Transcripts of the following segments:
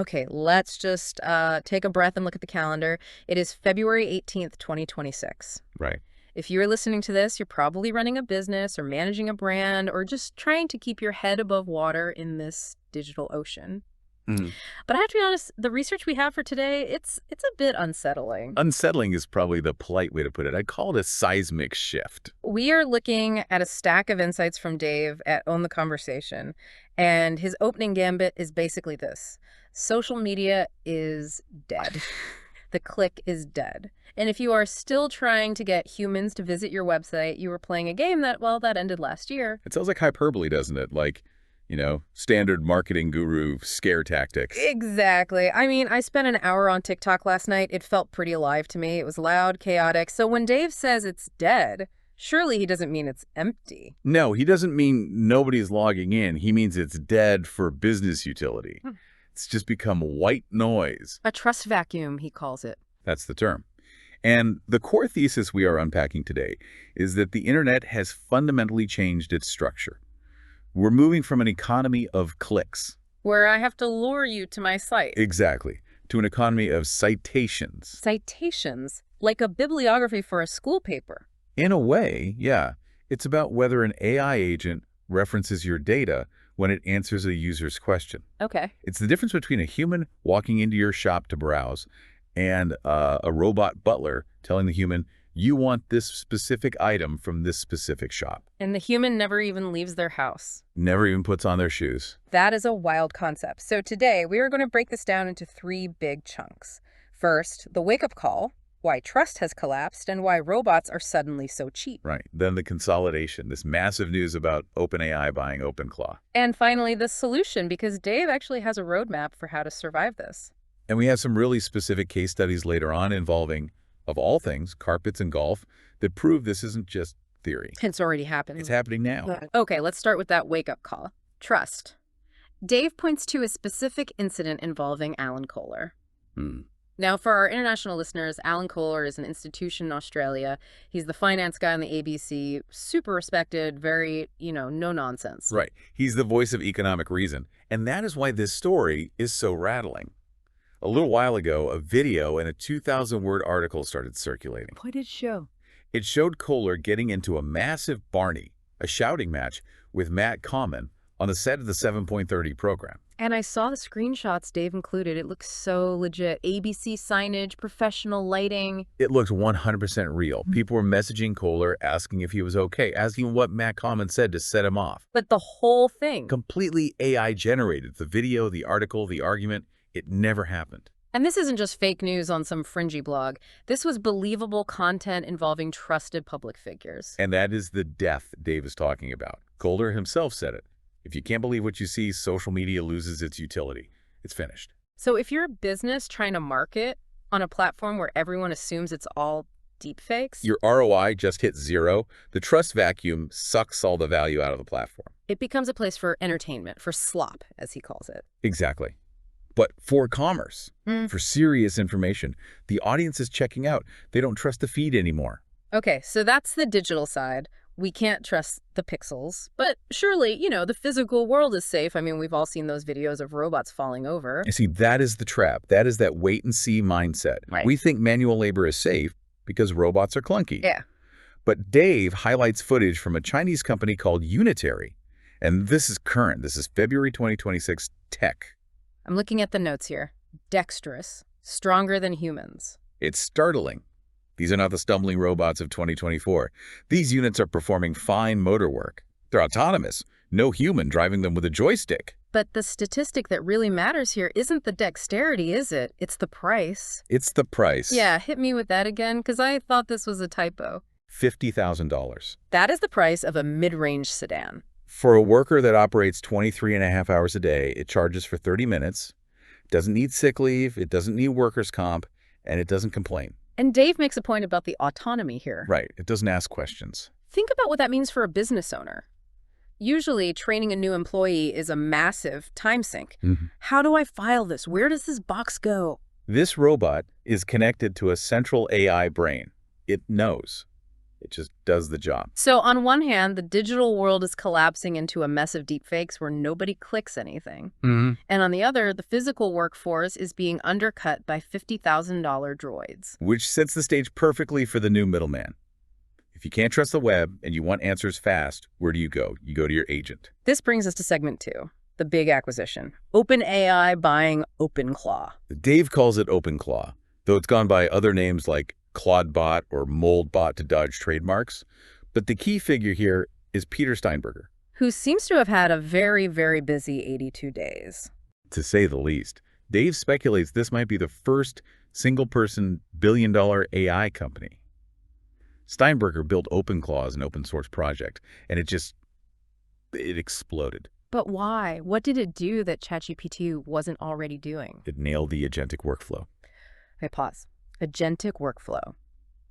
Okay, let's just take a breath and look at the calendar. It is February 18th, 2026. Right. If you're listening to this, you're probably running a business or managing a brand or just trying to keep your head above water in this digital ocean. Mhm. But I have to be honest, the research we have for today, it's a bit unsettling. Unsettling is probably the polite way to put it. I'd call it a seismic shift. We are looking at a stack of insights from Dave at Own the Conversation, and his opening gambit is basically this. Social media is dead. The click is dead. And if you are still trying to get humans to visit your website, you were playing a game that, well, that ended last year. It sounds like hyperbole, doesn't it? Like, standard marketing guru scare tactics. Exactly. I mean, I spent an hour on TikTok last night. It felt pretty alive to me. It was loud, chaotic. So when Dave says it's dead, surely he doesn't mean it's empty. No, he doesn't mean nobody's logging in. He means it's dead for business utility. It's just become white noise. A trust vacuum, he calls it. That's the term. And the core thesis we are unpacking today is that the internet has fundamentally changed its structure. We're moving from an economy of clicks. Where I have to lure you to my site. Exactly. To an economy of citations. Citations, like a bibliography for a school paper. In a way, yeah. It's about whether an AI agent references your data when it answers a user's question. Okay. It's the difference between a human walking into your shop to browse and a robot butler telling the human, you want this specific item from this specific shop. And the human never even leaves their house. Never even puts on their shoes. That is a wild concept. So today, we are going to break this down into three big chunks. First, the wake-up call, why trust has collapsed, and why robots are suddenly so cheap. Right. Then the consolidation, this massive news about OpenAI buying OpenClaw. And finally, the solution, because Dave actually has a roadmap for how to survive this. And we have some really specific case studies later on involving, of all things, carpets and golf that prove this isn't just theory. It's already happened. It's happening now. Okay, let's start with that wake-up call. Trust. Dave points to a specific incident involving Alan Kohler. Now, for our international listeners, Alan Kohler is an institution in Australia. He's the finance guy on the ABC, super respected, very, no nonsense. Right. He's the voice of economic reason. And that is why this story is so rattling. A little while ago, a video and a 2,000-word article started circulating. What did it show? It showed Kohler getting into a massive Barney, a shouting match, with Matt Common on the set of the 7.30 program. And I saw the screenshots Dave included. It looks so legit. ABC signage, professional lighting. It looked 100% real. People were messaging Kohler, asking if he was okay, asking what Matt Common said to set him off. But the whole thing. Completely AI generated. The video, the article, the argument. It never happened. And this isn't just fake news on some fringy blog. This was believable content involving trusted public figures. And that is the death Dave is talking about. Kohler himself said it. If you can't believe what you see, social media loses its utility. It's finished. So if you're a business trying to market on a platform where everyone assumes it's all deepfakes, Your ROI just hit zero. The trust vacuum sucks all the value out of the platform. it becomes a place for entertainment, for slop, as he calls it. Exactly. But for commerce, for serious information, the audience is checking out. They don't trust the feed anymore. Okay, so that's the digital side. We can't trust the pixels. But surely, the physical world is safe. I mean, we've all seen those videos of robots falling over. You see, that is the trap. That is that wait-and-see mindset. Right. We think manual labor is safe because robots are clunky. Yeah. But Dave highlights footage from a Chinese company called Unitary. And this is current. This is February 2026 tech. I'm looking at the notes here. Dextrous, stronger than humans. It's startling. These are not the stumbling robots of 2024. These units are performing fine motor work. They're autonomous. No human driving them with a joystick. But the statistic that really matters here isn't the dexterity, is it? It's the price. It's the price. Yeah, hit me with that again, because I thought this was a typo. $50,000. That is the price of a mid-range sedan. For a worker that operates 23.5 hours a day, it charges for 30 minutes, doesn't need sick leave, it doesn't need workers' comp, and it doesn't complain. And Dave makes a point about the autonomy here. Right. It doesn't ask questions. Think about what that means for a business owner. Usually, training a new employee is a massive time sink. How do I file this? Where does this box go? This robot is connected to a central AI brain. It knows. It just does the job. So on one hand, the digital world is collapsing into a mess of deepfakes where nobody clicks anything. Mm-hmm. And on the other, the physical workforce is being undercut by $50,000 droids. Which sets the stage perfectly for the new middleman. If you can't trust the web and you want answers fast, where do you go? You go to your agent. This brings us to segment 2, the big acquisition. OpenAI buying OpenClaw. Dave calls it OpenClaw, though it's gone by other names like Claudebot or MoldBot to dodge trademarks. But the key figure here is Peter Steinberger. Who seems to have had a very, very busy 82 days. To say the least. Dave speculates this might be the first single-person billion-dollar AI company. Steinberger built OpenClaw as an open-source project, and it exploded. But why? What did it do that ChatGPT wasn't already doing? It nailed the agentic workflow. Okay, pause. Agentic workflow.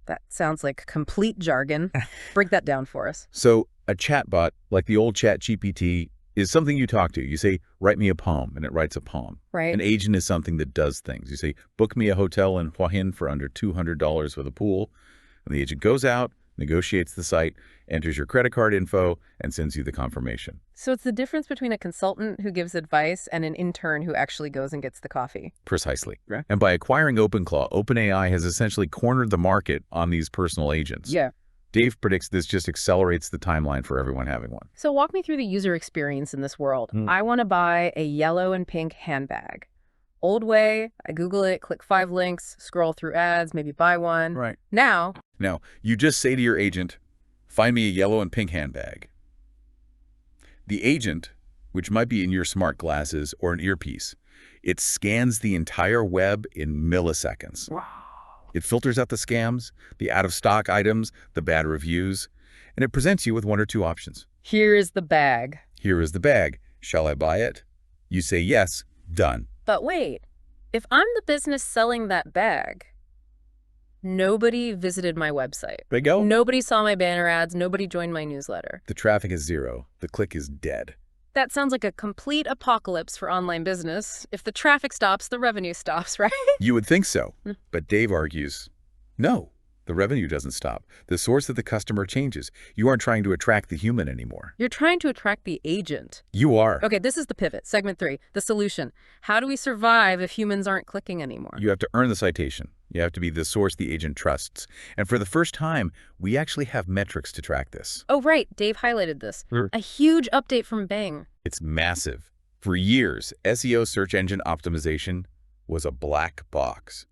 That sounds like complete jargon. Break that down for us. So a chatbot, like the old ChatGPT, is something you talk to. You say, write me a poem, and it writes a poem. Right. An agent is something that does things. You say, book me a hotel in Hua Hin for under $200 with a pool. And the agent goes out, negotiates the site, enters your credit card info, and sends you the confirmation. So it's the difference between a consultant who gives advice and an intern who actually goes and gets the coffee. Precisely. Right. And by acquiring OpenClaw, OpenAI has essentially cornered the market on these personal agents. Yeah. Dave predicts this just accelerates the timeline for everyone having one. So walk me through the user experience in this world. I want to buy a yellow and pink handbag. Old way, I Google it, click 5 links, scroll through ads, maybe buy one. Right. Now, you just say to your agent, find me a yellow and pink handbag. The agent, which might be in your smart glasses or an earpiece, it scans the entire web in milliseconds. wow. It filters out the scams, the out-of-stock items, the bad reviews, and it presents you with 1 or 2 options. Here is the bag. Here is the bag. Shall I buy it? You say yes. Done. But wait, if I'm the business selling that bag, nobody visited my website. Bingo. Nobody saw my banner ads. Nobody joined my newsletter. The traffic is 0. The click is dead. That sounds like a complete apocalypse for online business. If the traffic stops, the revenue stops, right? You would think so. But Dave argues, no, the revenue doesn't stop. The source of the customer changes. You aren't trying to attract the human anymore. You're trying to attract the agent. You are. Okay, this is the pivot. Segment 3, the solution. How do we survive if humans aren't clicking anymore? You have to earn the citation. You have to be the source the agent trusts. And for the first time, we actually have metrics to track this. Oh, right. Dave highlighted this. A huge update from Bing. It's massive. For years, SEO search engine optimization was a black box.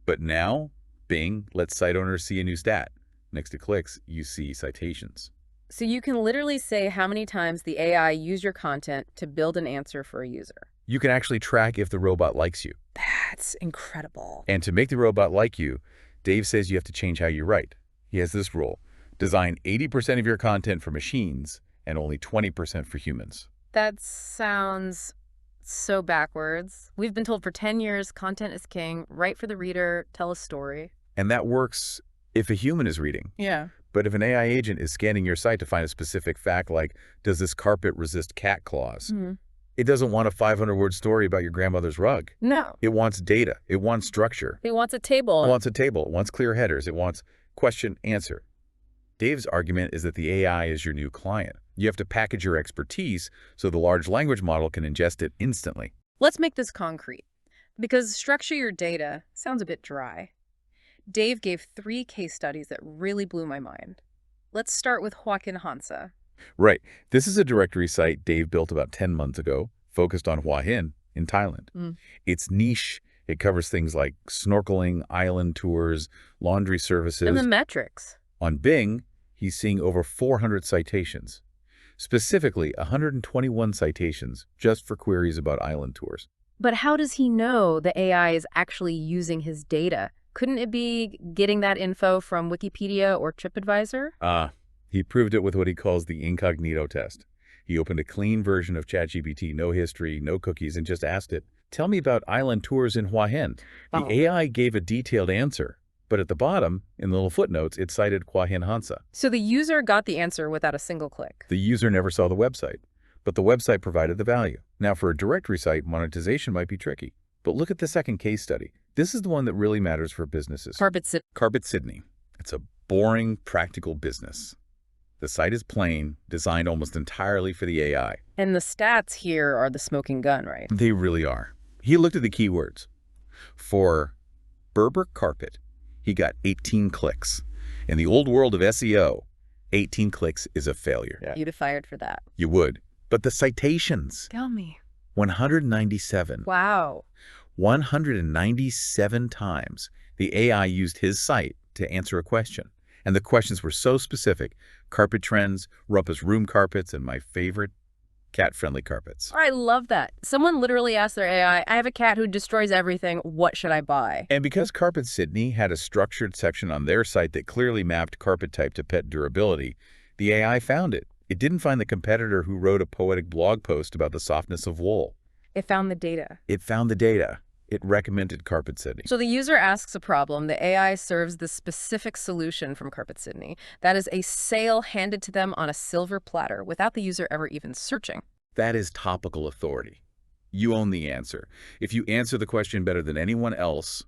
But now, Bing lets site owners see a new stat. Next to clicks, you see citations. So you can literally say how many times the AI used your content to build an answer for a user. You can actually track if the robot likes you. That's incredible. And to make the robot like you, Dave says you have to change how you write. He has this rule. Design 80% of your content for machines and only 20% for humans. That sounds so backwards. We've been told for 10 years, content is king, write for the reader, tell a story. And that works if a human is reading. Yeah. But if an AI agent is scanning your site to find a specific fact like, does this carpet resist cat claws? It doesn't want a 500-word story about your grandmother's rug. No. It wants data. It wants structure. It wants a table. It wants a table. It wants clear headers. It wants question, answer. Dave's argument is that the AI is your new client. You have to package your expertise so the large language model can ingest it instantly. Let's make this concrete, because structure your data sounds a bit dry. Dave gave 3 case studies that really blew my mind. Let's start with Joaquin Hansa. Right. This is a directory site Dave built about 10 months ago, focused on Hua Hin in Thailand. It's niche. It covers things like snorkeling, island tours, laundry services. And the metrics. On Bing, he's seeing over 400 citations. Specifically, 121 citations just for queries about island tours. But how does he know the AI is actually using his data? Couldn't it be getting that info from Wikipedia or TripAdvisor? He proved it with what he calls the incognito test. He opened a clean version of ChatGPT, no history, no cookies, and just asked it, tell me about island tours in Hua Hin. The AI gave a detailed answer, but at the bottom, in the little footnotes, it cited Hua Hin Hansa. So the user got the answer without a single click. The user never saw the website, but the website provided the value. Now, for a directory site, monetization might be tricky. But look at the second case study. This is the one that really matters for businesses. Carpet Sydney. It's a Boring, practical business. The site is plain, designed almost entirely for the AI. And the stats here are the smoking gun, right? They really are. He looked at the keywords. For Berber carpet, he got 18 clicks. In the old world of SEO, 18 clicks is a failure. Yeah. You'd have fired for that. You would. But the citations, Tell me. 197. Wow. 197 times the AI used his site to answer a question. And the questions were so specific. Carpet trends, Rumpa's room carpets, and my favorite, cat-friendly carpets. I love that. Someone literally asked their AI, I have a cat who destroys everything. What should I buy? And because Carpet Sydney had a structured section on their site that clearly mapped carpet type to pet durability, the AI found it. It didn't find the competitor who wrote a poetic blog post about the softness of wool. It found the data. It found the data. It recommended Carpet Sydney. So the user asks a problem, the AI serves the specific solution from Carpet Sydney. That is a sale handed to them on a silver platter without the user ever even searching. That is topical authority. You own the answer. If you answer the question better than anyone else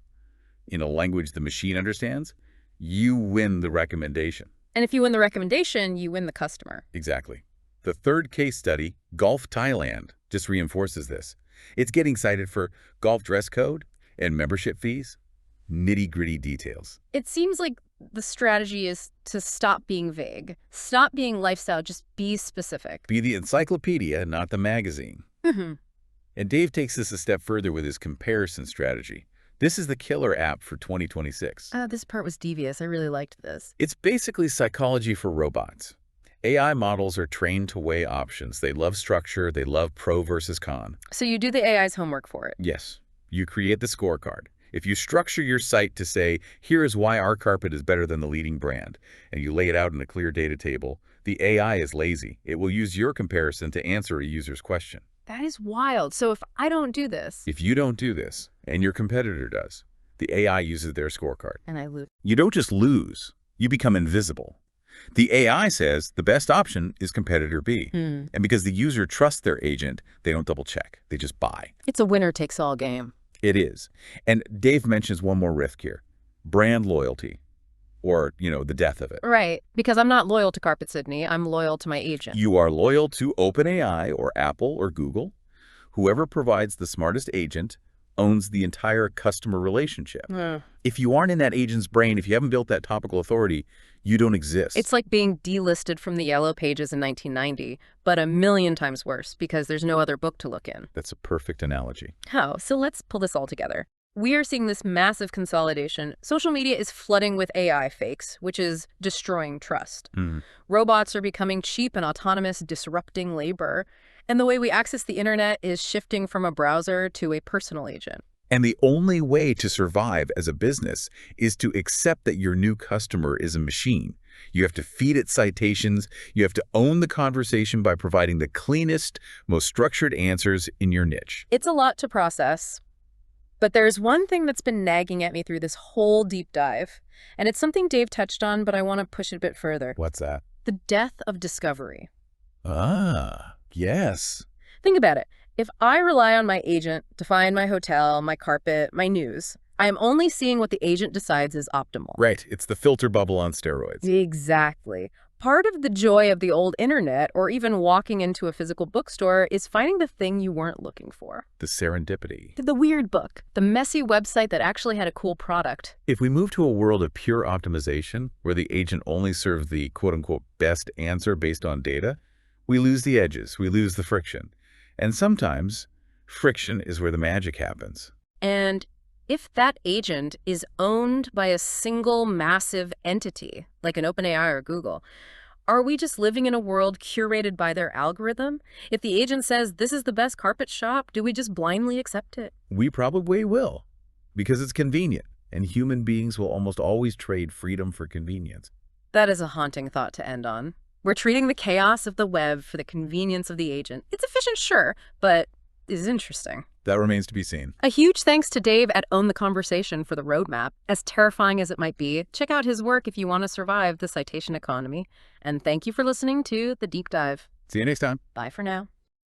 in a language the machine understands, you win the recommendation. And if you win the recommendation, you win the customer. Exactly. The third case study, Golf Thailand, just reinforces this. It's getting cited for golf dress code and membership fees, nitty-gritty details. It seems like the strategy is to stop being vague, stop being lifestyle, just be specific. Be the encyclopedia, not the magazine. Mm-hmm. And Dave takes this a step further with his comparison strategy. This is the killer app for 2026. This part was devious. I really liked this. It's basically psychology for robots. AI models are trained to weigh options. They love structure. They love pro versus con. So you do the AI's homework for it. Yes. You create the scorecard. If you structure your site to say, here is why our carpet is better than the leading brand, and you lay it out in a clear data table, the AI is lazy. It will use your comparison to answer a user's question. That is wild. So if I don't do this... If you don't do this, and your competitor does, the AI uses their scorecard. And I lose. You don't just lose. You become invisible. The AI says the best option is competitor B. And because the user trusts their agent, they don't double check. They just buy. It's a winner-takes-all game. It is. And Dave mentions one more risk here. Brand loyalty. Or, the death of it. Right. Because I'm not loyal to Carpet Sydney. I'm loyal to my agent. You are loyal to OpenAI or Apple or Google. Whoever provides the smartest agent owns the entire customer relationship. If you aren't in that agent's brain, if you haven't built that topical authority, you don't exist. It's like being delisted from the Yellow Pages in 1990, but a million times worse because there's no other book to look in. That's a perfect analogy. How? So let's pull this all together. We are seeing this massive consolidation. Social media is flooding with AI fakes, which is destroying trust. Robots are becoming cheap and autonomous, disrupting labor. And the way we access the internet is shifting from a browser to a personal agent. And the only way to survive as a business is to accept that your new customer is a machine. You have to feed it citations. You have to own the conversation by providing the cleanest, most structured answers in your niche. It's a lot to process. But there's one thing that's been nagging at me through this whole deep dive. And it's something Dave touched on, but I want to push it a bit further. What's that? The death of discovery. Yes. Think about it. If I rely on my agent to find my hotel, my carpet, my news, I am only seeing what the agent decides is optimal. Right. It's the filter bubble on steroids. Exactly. Part of the joy of the old internet, or even walking into a physical bookstore, is finding the thing you weren't looking for. The serendipity. The weird book. The messy website that actually had a cool product. If we move to a world of pure optimization, where the agent only serves the quote-unquote best answer based on data, we lose the edges, we lose the friction. And sometimes, friction is where the magic happens. And if that agent is owned by a single massive entity, like an OpenAI or Google, are we just living in a world curated by their algorithm? If the agent says this is the best carpet shop, do we just blindly accept it? We probably will, because it's convenient, and human beings will almost always trade freedom for convenience. That is a haunting thought to end on. We're treating the chaos of the web for the convenience of the agent. It's efficient, sure, but is interesting. That remains to be seen. A huge thanks to Dave at Own the Conversation for the roadmap. As terrifying as it might be, check out his work if you want to survive the citation economy. And thank you for listening to The Deep Dive. See you next time. Bye for now.